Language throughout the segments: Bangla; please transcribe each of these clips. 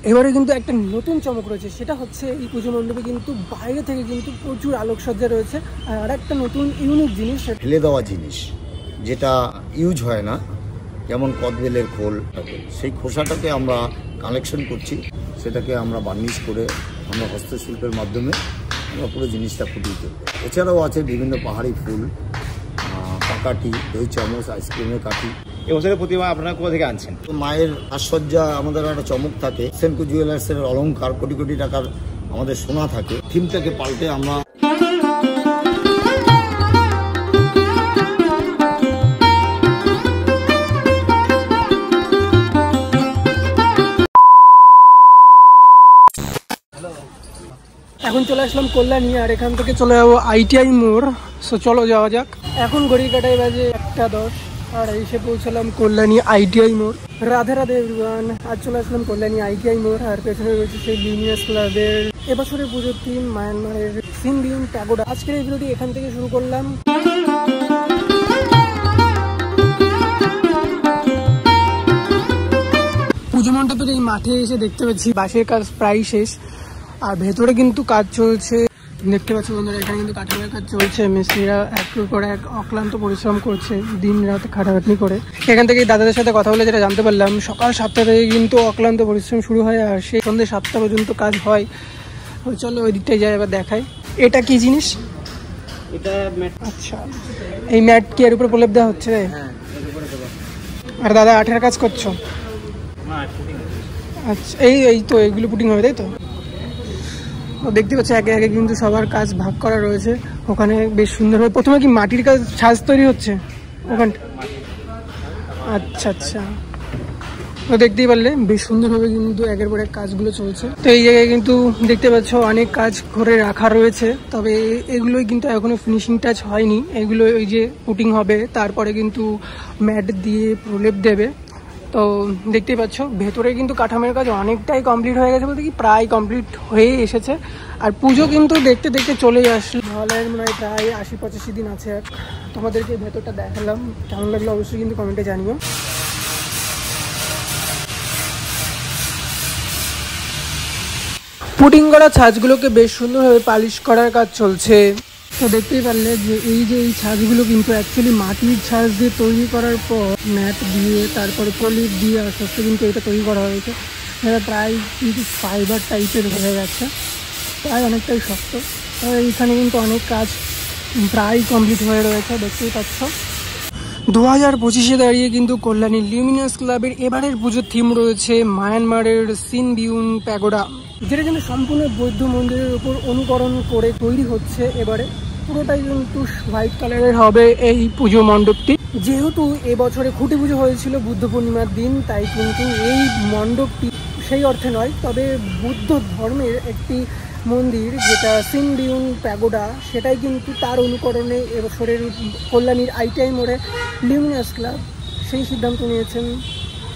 এবারে কিন্তু একটা নতুন চমক রয়েছে, সেটা হচ্ছে এই পুজো মণ্ডপে কিন্তু বাইরে থেকে কিন্তু প্রচুর আলোকসজ্জা রয়েছে। আর একটা নতুন ইউনিক জিনিস, ফেলে দেওয়া জিনিস যেটা ইউজ হয় না, যেমন কদবেলের খোল, সেই খোসাটাকে আমরা কালেকশন করছি, সেটাকে আমরা বার্নিশ করে আমরা হস্তশিল্পের মাধ্যমে আমরা পুরো জিনিসটা ফুটিয়ে তুলব। এছাড়াও আছে বিভিন্ন পাহাড়ি ফুল, পাকাটি, দই চামচ, আইসক্রিমের কাঠি। এবছরের প্রতিমা আপনারা কোথা থেকে আনছেন? মায়ের সাজসজ্জা আমাদের একটা চমক থাকে, সেনকো জুয়েলার্সের অলংকার, কোটি কোটি টাকার আমাদের সোনা থাকে। থিমটাকে পাল্টে আমরা এখন চলে আসলাম কল্যাণী, আর এখান থেকে চলে যাবো ITI মোড়। সো চলো যাওয়া যাক। এখন ঘড়ি কাটায় বাজে 1:10 আর এসে পৌঁছলাম কল্যাণী ITI মোড়। রাধে রাধে এভরিওয়ান, আজ চলে আসলাম কল্যাণী ITI মোড়, আর পেছনে রয়েছে সেই লিনিয়াস ক্লাবের এবছরের পুজোর থিম মায়ানমারের সিনবিউন প্যাগোডা। আজকের এই ভিডিওটি এখান থেকে শুরু করলাম। পুজো মণ্ডপের এই মাঠে এসে দেখতে পাচ্ছি বাঁশের কাজ প্রায় শেষ, আর ভেতরে কিন্তু কাজ চলছে। দেখতে পাচ্ছি বন্ধুরা, এখানে কিন্তু কাঠামোর কাজ চলছে। মিস্ত্রিরা একের পর এক অক্লান্ত পরিশ্রম করছে, দিন রাত খাটাখাটনি করে। এখান থেকে দাদাদের সাথে কথা বলে যেটা জানতে পারলাম, সকাল 7টা থেকে কিন্তু অক্লান্ত পরিশ্রম শুরু হয়, আর সেই সন্ধ্যে 7টা পর্যন্ত কাজ হয়। চলো ওই দিকটাই যাই, এবার দেখাই। এটা কি জিনিস? এটা ম্যাট। আচ্ছা, এই ম্যাট কি এর উপরে প্রলেপ দেওয়া হচ্ছে? হ্যাঁ, এর উপরে দেওয়া। আর দাদা আঠের কাজ করছো? আচ্ছা, এই তো এইগুলো পুটিং হবে, তাই তো? দেখতে পাচ্ছি একে একে কিন্তু সবার কাজ ভাগ করা রয়েছে। ওখানে বেশ সুন্দরভাবে প্রথমে কি মাটির কাজ ছাঁচ তৈরি হচ্ছে ওখানটা? আচ্ছা আচ্ছা, তো দেখতেই পারলে বেশ সুন্দরভাবে কিন্তু একের পর এক কাজগুলো চলছে। তো এই জায়গায় কিন্তু দেখতে পাচ্ছ অনেক কাজ করে রাখা রয়েছে, তবে এগুলোই কিন্তু এখনো ফিনিশিং টাচ হয়নি। এগুলো ওই যে পুটিং হবে, তারপরে কিন্তু ম্যাট দিয়ে প্রলেপ দেবে। তো দেখতেই পাচ্ছ ভেতরে কিন্তু কাঠামোর কাজ অনেকটাই কমপ্লিট হয়ে গেছে, বলতে কি প্রায় কমপ্লিট হয়ে এসেছে। আর পুজো কিন্তু দেখতে দেখতে চলেই আসলো। মহালয়ের মনে হয় প্রায় 80-85 দিন আছে। আর তোমাদেরকে ভেতরটা দেখালাম, কেমন লাগলো অবশ্যই কিন্তু কমেন্টে জানিও। পুটিং করা ছাঁচগুলোকে বেশ সুন্দরভাবে পালিশ করার কাজ চলছে। তো দেখতেই পারলে যে এই ছাঁচগুলো কিন্তু অ্যাকচুয়ালি মাটির ছাঁচ দিয়ে তৈরি করার পর ম্যাট দিয়ে তারপরে প্রলেপ দিয়ে আস্তে আস্তে কিন্তু এটা তৈরি করা হয়েছে। এটা প্রায় কিন্তু ফাইবার টাইপের হয়ে গেছে, প্রায় অনেকটাই শক্ত। তো এইখানে কিন্তু অনেক কাজ প্রায় কমপ্লিট হয়ে রয়েছে, দেখতেই পাচ্ছ। 2025-এ দাঁড়িয়ে কিন্তু কল্যাণী লিউমিনাস ক্লাবের এবারের পুজোর থিম রয়েছে মায়ানমারের সিনবিউন প্যাগোডা, যেটা কিন্তু সম্পূর্ণ বৌদ্ধ মন্দিরের উপর অনুকরণ করে তৈরি হচ্ছে। এবারে পুরোটাই কিন্তু হোয়াইট কালারের হবে এই পুজো মণ্ডপটি। যেহেতু এবছরে খুঁটি পুজো হয়েছিল বুদ্ধ পূর্ণিমার দিন, তাই কিন্তু এই মণ্ডপটি সেই অর্থে নয়, তবে বুদ্ধ ধর্মের একটি মন্দির যেটা সিনবিউন প্যাগোডা, সেটাই কিন্তু তার অনুকরণে এবছরের কল্যাণীর ITI মোড়ে লিউমিনাস ক্লাব সেই সিদ্ধান্ত নিয়েছেন।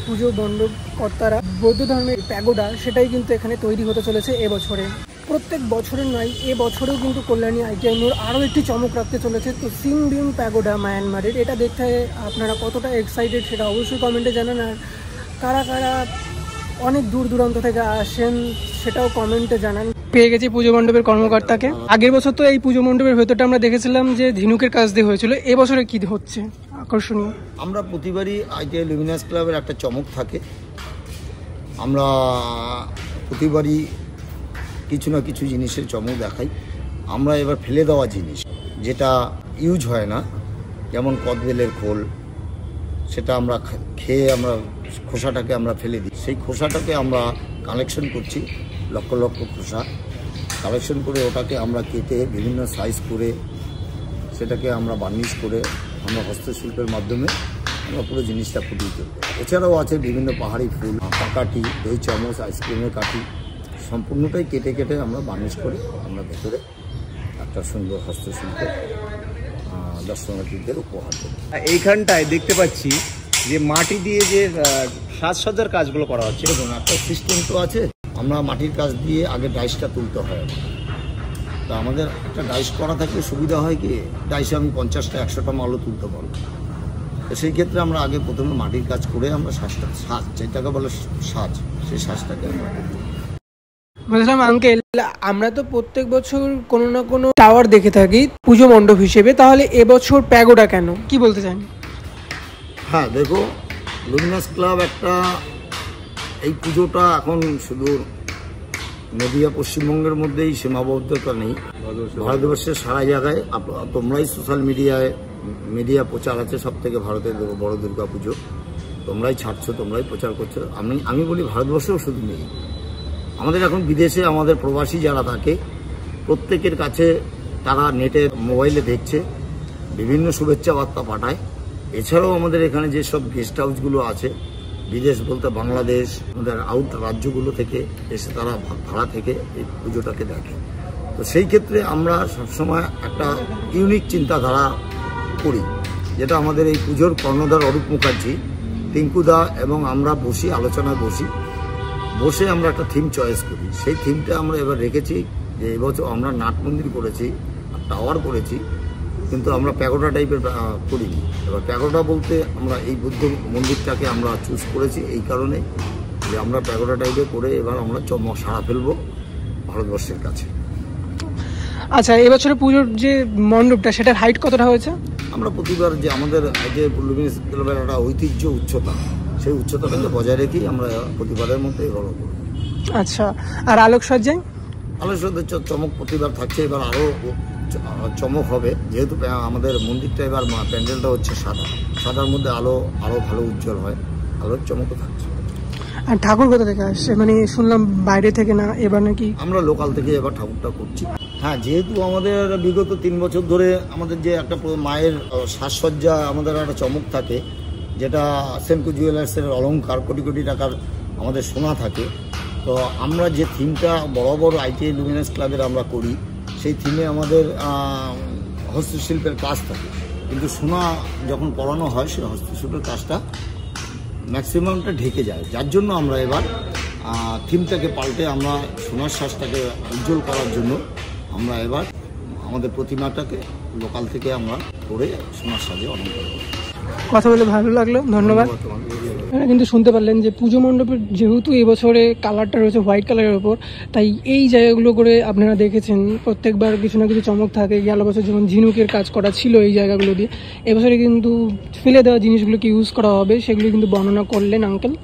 পুজো মণ্ডপ কর্তারা বৌদ্ধ ধর্মের প্যাগোডা সেটাই কিন্তু এখানে তৈরি হতে চলেছে এবছরে। প্রত্যেক বছরের নয়, এবছরেও কিন্তু কল্যাণী ITI মোড় আরও একটি চমক রাখতে চলেছে। তো সিনবিউন প্যাগোডা মায়ানমারের, এটা দেখতে আপনারা কতটা এক্সাইটেড সেটা অবশ্যই কমেন্টে জানান। আর কারা কারা অনেক দূর দূরান্ত থেকে আসেন সেটাও কমেন্টে জানান। পেয়ে গেছি পুজো মণ্ডপের কর্মকর্তাকে। আগের বছর তো এই পুজো মণ্ডপের ভেতরটা আমরা দেখেছিলাম যে ঝিনুকের কাজ দিয়ে হয়েছিল, এবছরে কি হচ্ছে আকর্ষণীয়? আমরা প্রতিবারই ITI লিউমিনাস ক্লাবের একটা চমক থাকে, আমরা প্রতিবারই কিছু না কিছু জিনিসের চমক দেখাই। আমরা এবার ফেলে দেওয়া জিনিস যেটা ইউজ হয় না, যেমন কদবেলের খোল, সেটা আমরা খেয়ে আমরা খোসাটাকে আমরা ফেলে দিই। সেই খোসাটাকে আমরা কালেকশন করছি, লক্ষ লক্ষ খোসা কালেকশন করে ওটাকে আমরা কেটে বিভিন্ন সাইজ করে সেটাকে আমরা বার্নিশ করে আমরা হস্তশিল্পের মাধ্যমে আমরা পুরো জিনিসটা ফুটিয়ে তুলব। এছাড়াও আছে বিভিন্ন পাহাড়ি ফুল, পাকাটি, দই চামচ, আইসক্রিমের কাঠি, সম্পূর্ণটাই কেটে কেটে আমরা বার্নিশ করে আমরা ভেতরে একটা সুন্দর হস্তশিল্প দর্শনার্থীদের উপহার দেব। এইখানটায় দেখতে পাচ্ছি যে মাটি দিয়ে যে সাজসজ্জার কাজগুলো করা হচ্ছে, দেখুন একটা সিস্টেম তো আছে। আমরা মাটির কাজ দিয়ে আগে ডাইসটা তুলতে হয়, তা আমাদের একটা ডাইস করা থাকলে সুবিধা হয় কি, ডাইসে আমি 50টা 100টা মালও তুলতে পারবো। তো সেই ক্ষেত্রে আমরা আগে প্রথমে মাটির কাজ করে আমরা সাজ যেটাকে বলে সাজ, সেই সাজটাকে আমরা করি। বুঝলাম আঙ্কেল, আমরা তো প্রত্যেক বছর কোনো না কোনো টাওয়ার দেখে থাকি পুজো মণ্ডপ হিসেবে, তাহলে এবছর প্যাগোডা কেন, কি বলতে চান? হ্যাঁ দেখো, লুমিনাস ক্লাব একটা, এই পুজোটা এখন শুধু নদিয়া পশ্চিমবঙ্গের মধ্যেই সীমাবদ্ধতা নেই, ভারতবর্ষের সারা জায়গায়। তোমরাই সোশ্যাল মিডিয়া প্রচার আছে, সব থেকে ভারতের বড় দুর্গা পুজো, তোমরাই ছাড়ছো, তোমরাই প্রচার করছো। আমি বলি ভারতবর্ষেও শুধু নেই, আমাদের এখন বিদেশে আমাদের প্রবাসী যারা থাকে প্রত্যেকের কাছে তারা নেটে মোবাইলে দেখছে, বিভিন্ন শুভেচ্ছা বার্তা পাঠায়। এছাড়াও আমাদের এখানে যেসব গেস্ট হাউসগুলো আছে, বিদেশ বলতে বাংলাদেশ, আমাদের আউট রাজ্যগুলো থেকে এসে তারা ভাড়া থেকে এই পুজোটাকে দেখে। তো সেই ক্ষেত্রে আমরা সবসময় একটা ইউনিক চিন্তাধারা করি, যেটা আমাদের এই পুজোর কর্ণধার অরূপ মুখার্জি, টিঙ্কুদা এবং আমরা আলোচনায় বসে আমরা একটা থিম চয়েস করি। সেই থিমটা আমরা এবার রেখেছি যে এবছর আমরা নাট মন্দির করেছি, টাওয়ার করেছি, কিন্তু আমরা প্যাগোডা টাইপের করিনি। এবার প্যাগোডা বলতে আমরা এই বুদ্ধ মন্দিরটাকে আমরা চুজ করেছি এই কারণে যে আমরা প্যাগোডা টাইপে করে এবার আমরা সাড়া ফেলবো ভারতবর্ষের কাছে। আচ্ছা, এবছরের পুজোর যে মণ্ডপটা সেটার হাইট কতটা হয়েছে? আমরা প্রতিবার যে আমাদের যে লুমিনাস ক্লাবের একটা ঐতিহ্য উচ্চতা, সেই উচ্চতাটাকে বজায় রেখেই আমরা প্রতিবারের মধ্যে এবারও করব। আচ্ছা, আর আলোকসজ্জায়? আলোকসজ্জার চমক প্রতিবার থাকছে, এবার আরও চমক হবে, যেহেতু আমাদের মন্দিরটা এবার প্যান্ডেলটা হচ্ছে সাদার মধ্যে আরও ভালো উজ্জ্বল হয়, আলোর চমকও থাকছে। আর ঠাকুর কোথা থেকে আসছে? মানে শুনলাম বাইরে থেকে না, এবার নাকি আমরা লোকাল থেকে এবার ঠাকুরটা করছি। হ্যাঁ, যেহেতু আমাদের বিগত 3 বছর ধরে আমাদের যে একটা মায়ের সাজসজ্জা আমাদের একটা চমক থাকে, যেটা সেনকো জুয়েলার্সের অলংকার কোটি কোটি টাকার আমাদের সোনা থাকে। তো আমরা যে থিমটা বড় আইটিআই লুমিনাস ক্লাবের আমরা করি, সেই থিমে আমাদের হস্তশিল্পের কাজ থাকে, কিন্তু সোনা যখন পরানো হয় সেই হস্তশিল্পের কাজটা ম্যাক্সিমামটা ঢেকে যায়, যার জন্য আমরা এবার থিমটাকে পাল্টে আমরা সোনার সাজটাকে উজ্জ্বল করার জন্য আমরা এবার আমাদের প্রতিমাটাকে লোকাল থেকে আমরা করে সোনার সাজে অলংকার করি। কথা বলে ভালো লাগলো, ধন্যবাদ। কিন্তু শুনতে পারলেন যে পুজো মণ্ডপের যেহেতু এবছরে কালারটা রয়েছে হোয়াইট কালারের ওপর, তাই এই জায়গাগুলো করে আপনারা দেখেছেন প্রত্যেকবার কিছু না কিছু চমক থাকে। গেল বছর যেমন ঝিনুকের কাজ করা ছিল এই জায়গাগুলো দিয়ে, এবছরে কিন্তু ফেলে দেওয়া জিনিসগুলোকে ইউজ করা হবে, সেগুলো কিন্তু বর্ণনা করলেন আঙ্কেল।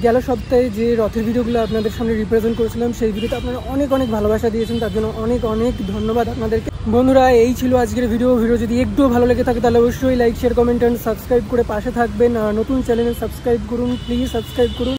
গেল সপ্তাহে যে রথের ভিডিওগুলো আপনাদের সামনে রিপ্রেজেন্ট করেছিলাম, সেই ভিডিওতে আপনারা অনেক ভালোবাসা দিয়েছেন, তার জন্য অনেক ধন্যবাদ আপনাদেরকে। বন্ধুরা, এই ছিল আজকের ভিডিও যদি একটু ভালো লেগে থাকে তাহলে অবশ্যই like, share, comment and subscribe করে পাশে থাকবেন। নতুন চ্যানেলে সাবস্ক্রাইব করুন, প্লিজ সাবস্ক্রাইব করুন।